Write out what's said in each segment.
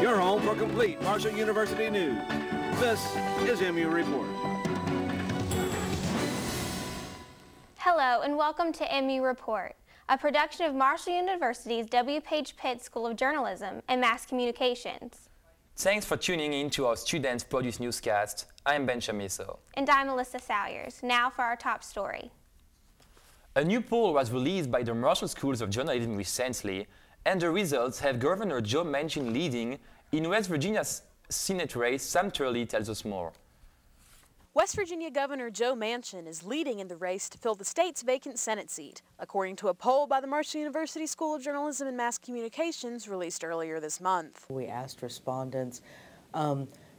Your home for complete Marshall University news. This is MU Report. Hello and welcome to MU Report, a production of Marshall University's W. Page Pitt School of Journalism and Mass Communications. Thanks for tuning in to our student-produced newscast. I'm Ben Chamiso. And I'm Melissa Salyers. Now for our top story. A new poll was released by the Marshall Schools of Journalism recently, and the results have Governor Joe Manchin leading in West Virginia's Senate race. Sam Turley tells us more. West Virginia Governor Joe Manchin is leading in the race to fill the state's vacant Senate seat, according to a poll by the Marshall University School of Journalism and Mass Communications released earlier this month. We asked respondents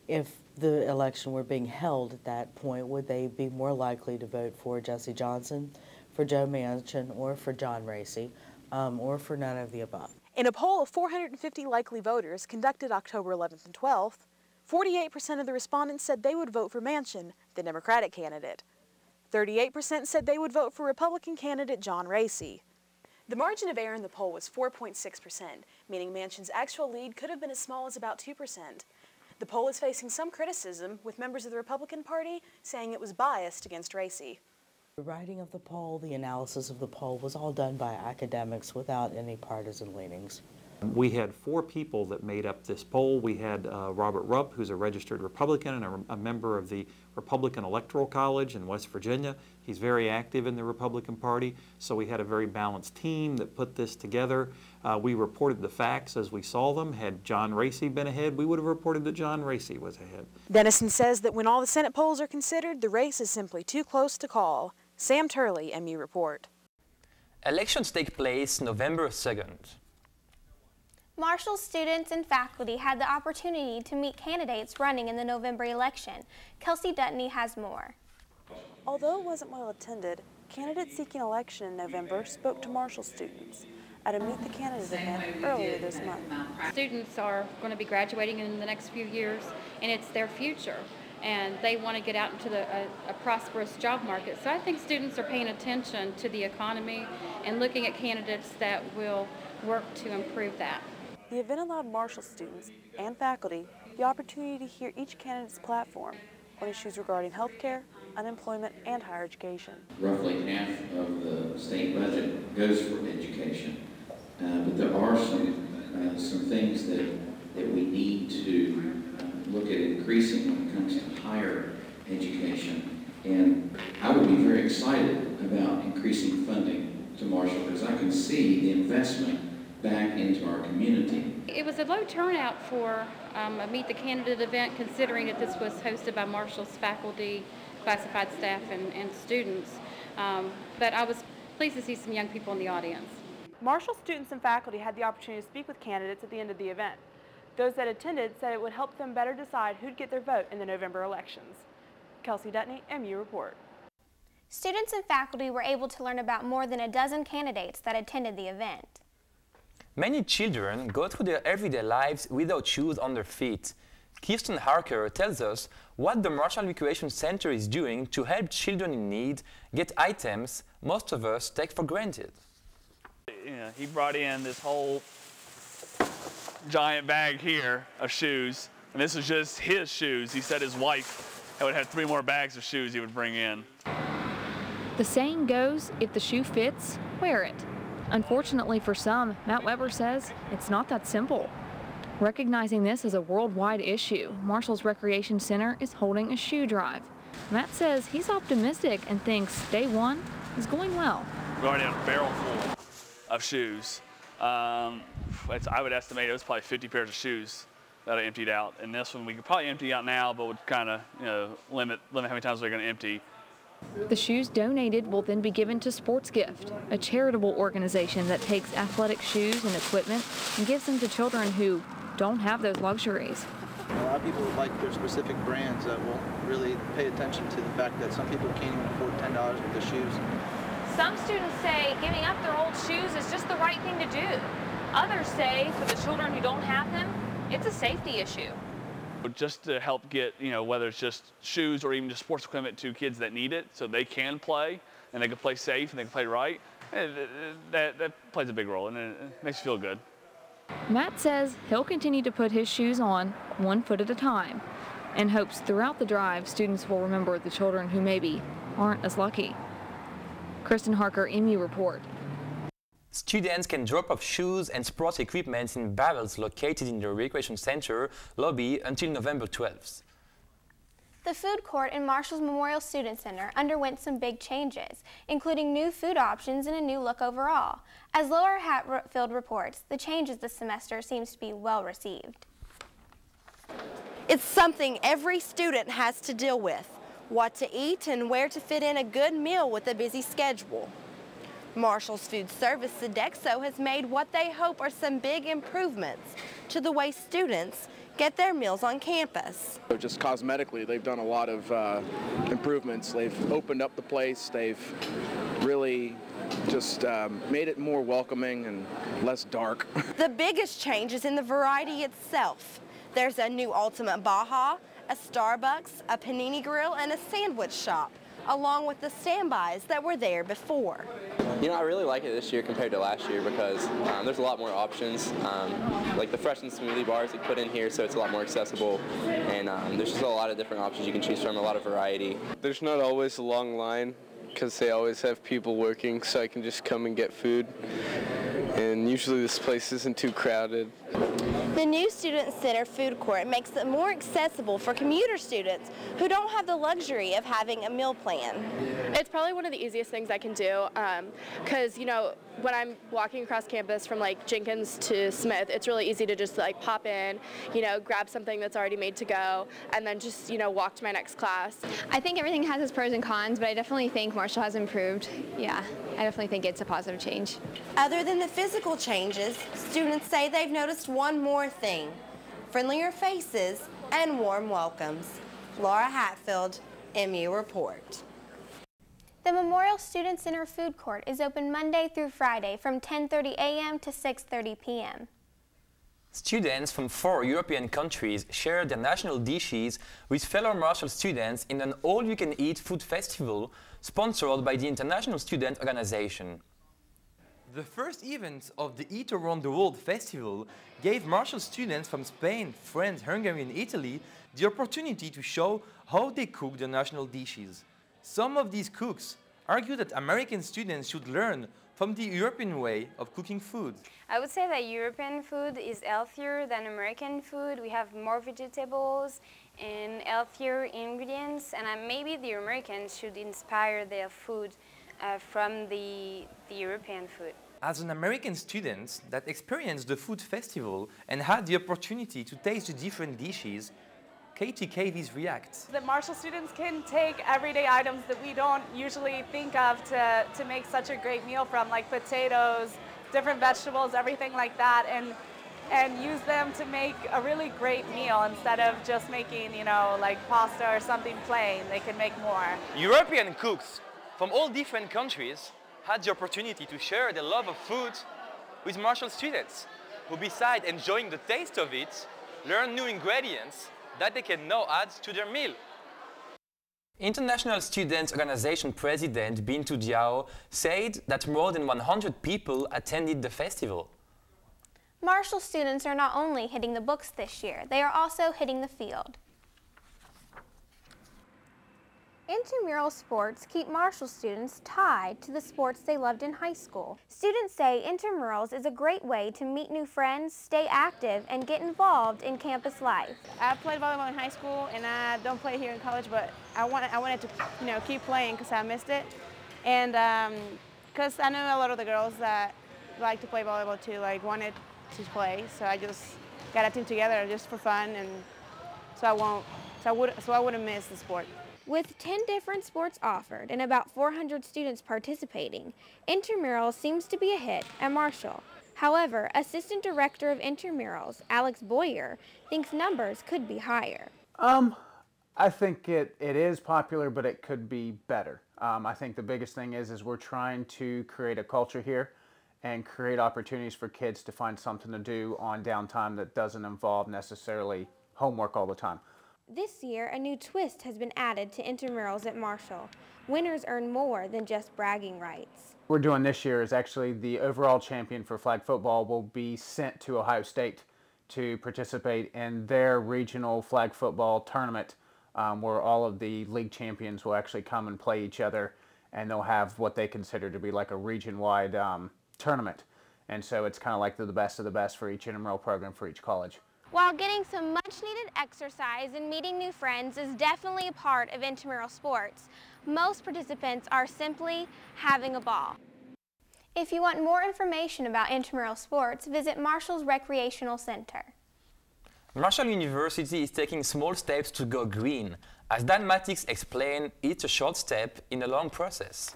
if the election were being held at that point, would they be more likely to vote for Jesse Johnson, for Joe Manchin, or for John Racy, or for none of the above. In a poll of 450 likely voters conducted October 11th and 12th, 48% of the respondents said they would vote for Manchin, the Democratic candidate. 38% said they would vote for Republican candidate John Racy. The margin of error in the poll was 4.6%, meaning Manchin's actual lead could have been as small as about 2%. The poll is facing some criticism, with members of the Republican Party saying it was biased against Racy. The writing of the poll, the analysis of the poll was all done by academics without any partisan leanings. We had 4 people that made up this poll. We had Robert Rupp, who's a registered Republican and a member of the Republican Electoral College in West Virginia. He's very active in the Republican Party, so we had a very balanced team that put this together. We reported the facts as we saw them. Had John Racy been ahead, we would have reported that John Racy was ahead. Dennison says that when all the Senate polls are considered, the race is simply too close to call. Sam Turley, MU Report. Elections take place November 2nd. Marshall students and faculty had the opportunity to meet candidates running in the November election. Kelsey Dutney has more. Although it wasn't well attended, candidates seeking election in November spoke to Marshall students at a Meet the Candidates event earlier this month. Students are going to be graduating in the next few years, and it's their future, and they want to get out into a prosperous job market. So I think students are paying attention to the economy and looking at candidates that will work to improve that. The event allowed Marshall students and faculty the opportunity to hear each candidate's platform on issues regarding healthcare, unemployment, and higher education. Roughly half of the state budget goes for education, but there are some things that we need to look at increasing when it comes to higher education. And I would be very excited about increasing funding to Marshall because I can see the investment back into our community. It was a low turnout for a Meet the Candidate event, considering that this was hosted by Marshall's faculty, classified staff, and students. But I was pleased to see some young people in the audience. Marshall students and faculty had the opportunity to speak with candidates at the end of the event. Those that attended said it would help them better decide who'd get their vote in the November elections. Kelsey Dutney, MU Report. Students and faculty were able to learn about more than a dozen candidates that attended the event. Many children go through their everyday lives without shoes on their feet. Kirsten Harker tells us what the Marshall Recreation Center is doing to help children in need get items most of us take for granted. You know, he brought in this whole giant bag here of shoes, and this was just his shoes. He said his wife would have 3 more bags of shoes he would bring in. The saying goes, if the shoe fits, wear it. Unfortunately for some, Matt Weber says it's not that simple. Recognizing this as a worldwide issue, Marshall's Recreation Center is holding a shoe drive. Matt says he's optimistic and thinks day one is going well. We already had a barrel full of shoes. I would estimate it was probably 50 pairs of shoes that I emptied out. And this one we could probably empty out now, but would kind of limit how many times we're going to empty. The shoes donated will then be given to Sports Gift, a charitable organization that takes athletic shoes and equipment and gives them to children who don't have those luxuries. A lot of people like their specific brands that won't really pay attention to the fact that some people can't even afford $10 worth of shoes. Some students say giving up their old shoes is just the right thing to do. Others say for the children who don't have them, it's a safety issue. Just to help get, whether it's just shoes or even just sports equipment to kids that need it so they can play and they can play safe and they can play right, that plays a big role and it makes you feel good. Matt says he'll continue to put his shoes on 1 foot at a time and hopes throughout the drive students will remember the children who maybe aren't as lucky. Kristen Harker, MU Report. Students can drop off shoes and sports equipment in barrels located in the Recreation Center lobby until November 12th. The food court in Marshall's Memorial Student Center underwent some big changes, including new food options and a new look overall. As Laura Hatfield reports, the changes this semester seems to be well received. It's something every student has to deal with, what to eat and where to fit in a good meal with a busy schedule. Marshall's Food Service Sodexo has made what they hope are some big improvements to the way students get their meals on campus. Just cosmetically, they've done a lot of improvements. They've opened up the place. They've really just made it more welcoming and less dark. The biggest change is in the variety itself. There's a new Ultimate Baja, a Starbucks, a Panini Grill, and a sandwich shop, along with the standbys that were there before. You know, I really like it this year compared to last year because there's a lot more options. Like the fresh and smoothie bars they put in here, so it's a lot more accessible. And there's just a lot of different options you can choose from, a lot of variety. There's not always a long line because they always have people working, so I can just come and get food. And usually this place isn't too crowded. The new Student Center food court makes it more accessible for commuter students who don't have the luxury of having a meal plan. It's probably one of the easiest things I can do because, you know, when I'm walking across campus from like Jenkins to Smith, it's really easy to just like pop in, you know, grab something that's already made to go, and then just, you know, walk to my next class. I think everything has its pros and cons, but I definitely think Marshall has improved. Yeah, I definitely think it's a positive change. Other than the physical changes, students say they've noticed one more thing: friendlier faces and warm welcomes. Laura Hatfield, MU Report. The Memorial Student Center food court is open Monday through Friday from 10:30 a.m. to 6:30 p.m. Students from 4 European countries share their national dishes with fellow Marshall students in an all-you-can-eat food festival sponsored by the International Student Organization. The first event of the Eat Around the World Festival gave Marshall students from Spain, France, Hungary and Italy the opportunity to show how they cook their national dishes. Some of these cooks argue that American students should learn from the European way of cooking food. I would say that European food is healthier than American food. We have more vegetables and healthier ingredients, and maybe the Americans should inspire their food from the European food. As an American student that experienced the food festival and had the opportunity to taste the different dishes, Katie Cavies reacts. That Marshall students can take everyday items that we don't usually think of to make such a great meal from, like potatoes, different vegetables, everything like that, and use them to make a really great meal instead of just making, you know, like pasta or something plain. They can make more. European cooks from all different countries had the opportunity to share their love of food with Marshall students, who besides enjoying the taste of it, learn new ingredients that they can now add to their meal. International Student Organization President Bintu Diao said that more than 100 people attended the festival. Marshall students are not only hitting the books this year, they are also hitting the field. Intramural sports keep Marshall students tied to the sports they loved in high school. Students say intramurals is a great way to meet new friends, stay active, and get involved in campus life. I played volleyball in high school, and I don't play here in college, but I wanted to, you know, keep playing because I missed it, and because I know a lot of the girls that like to play volleyball too, like wanted to play, so I just got a team together just for fun, and so I wouldn't miss the sport. With 10 different sports offered and about 400 students participating, intramurals seems to be a hit at Marshall. However, Assistant Director of Intramurals, Alex Boyer, thinks numbers could be higher. I think it is popular, but it could be better. I think the biggest thing is we're trying to create a culture here and create opportunities for kids to find something to do on downtime that doesn't involve necessarily homework all the time. This year, a new twist has been added to intramurals at Marshall. Winners earn more than just bragging rights. We're doing this year is actually the overall champion for flag football will be sent to Ohio State to participate in their regional flag football tournament, where all of the league champions will actually come and play each other, and they'll have what they consider to be like a region-wide tournament. And so it's kind of like the best of the best for each intramural program for each college. While getting some much-needed exercise and meeting new friends is definitely a part of intramural sports, most participants are simply having a ball. If you want more information about intramural sports, visit Marshall's Recreational Center. Marshall University is taking small steps to go green. As Dan Matix explained, it's a short step in a long process.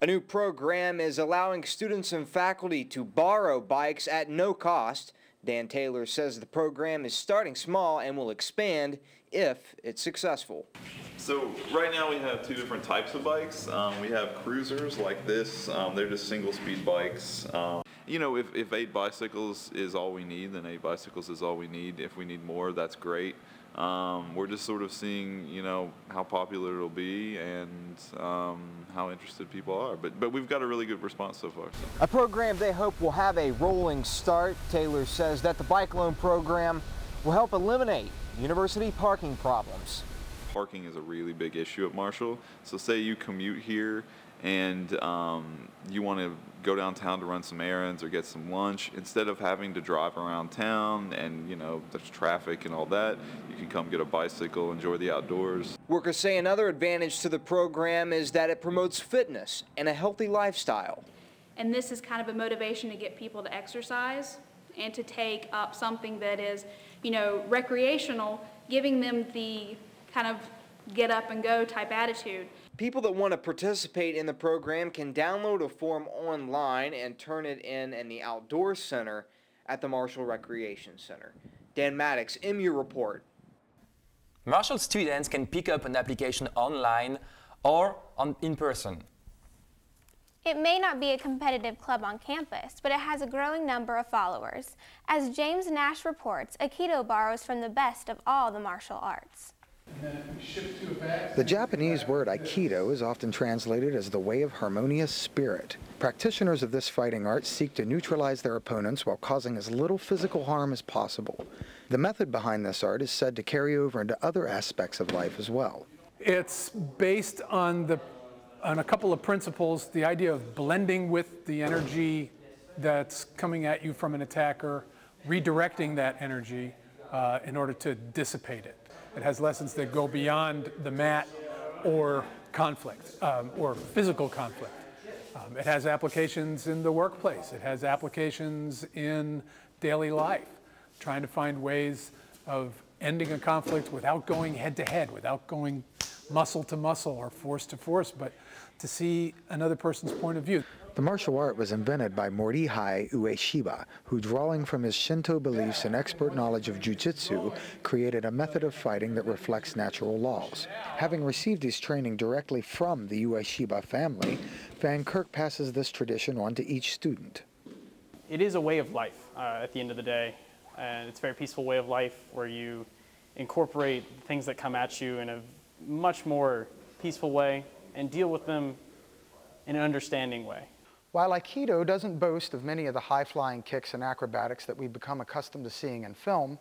A new program is allowing students and faculty to borrow bikes at no cost. Dan Taylor says the program is starting small and will expand if it's successful. So right now we have two different types of bikes. We have cruisers like this. They're just single speed bikes. You know, if 8 bicycles is all we need, then 8 bicycles is all we need. If we need more, that's great. We're just sort of seeing, you know, how popular it'll be and how interested people are. But we've got a really good response so far. So. A program they hope will have a rolling start. Taylor says that the bike loan program will help eliminate university parking problems. Parking is a really big issue at Marshall. So say you commute here and you want to go downtown to run some errands or get some lunch, instead of having to drive around town and, you know, there's traffic and all that, you can come get a bicycle, enjoy the outdoors. Workers say another advantage to the program is that it promotes fitness and a healthy lifestyle. And this is kind of a motivation to get people to exercise and to take up something that is, you know, recreational, giving them the kind of get up and go type attitude. People that want to participate in the program can download a form online and turn it in the outdoor center at the Marshall Recreation Center. Dan Maddox, MU Report. Marshall students can pick up an application online or in person. It may not be a competitive club on campus, but it has a growing number of followers. As James Nash reports, Aikido borrows from the best of all the martial arts. The Japanese word Aikido is often translated as the way of harmonious spirit. Practitioners of this fighting art seek to neutralize their opponents while causing as little physical harm as possible. The method behind this art is said to carry over into other aspects of life as well. It's based on a couple of principles, the idea of blending with the energy that's coming at you from an attacker, redirecting that energy in order to dissipate it. It has lessons that go beyond the mat or conflict, or physical conflict. It has applications in the workplace. It has applications in daily life, trying to find ways of ending a conflict without going head to head, without going muscle to muscle or force to force, but to see another person's point of view. The martial art was invented by Morihei Ueshiba, who, drawing from his Shinto beliefs and expert knowledge of jiu-jitsu, created a method of fighting that reflects natural laws. Having received his training directly from the Ueshiba family, Van Kirk passes this tradition on to each student. It is a way of life at the end of the day, and it's a very peaceful way of life where you incorporate things that come at you in a much more peaceful way and deal with them in an understanding way. While Aikido doesn't boast of many of the high-flying kicks and acrobatics that we've become accustomed to seeing in film,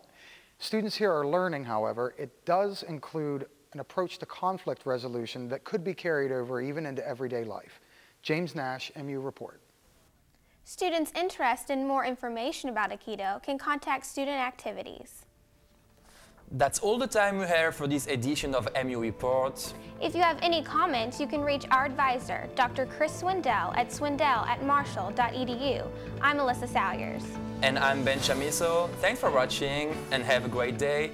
students here are learning, however, it does include an approach to conflict resolution that could be carried over even into everyday life. James Nash, MU Report. Students interested in more information about Aikido can contact Student Activities. That's all the time we have for this edition of MU Report. If you have any comments, you can reach our advisor, Dr. Chris Swindell at swindell@marshall.edu. I'm Alyssa Salyers. And I'm Ben Chamiso. Thanks for watching and have a great day.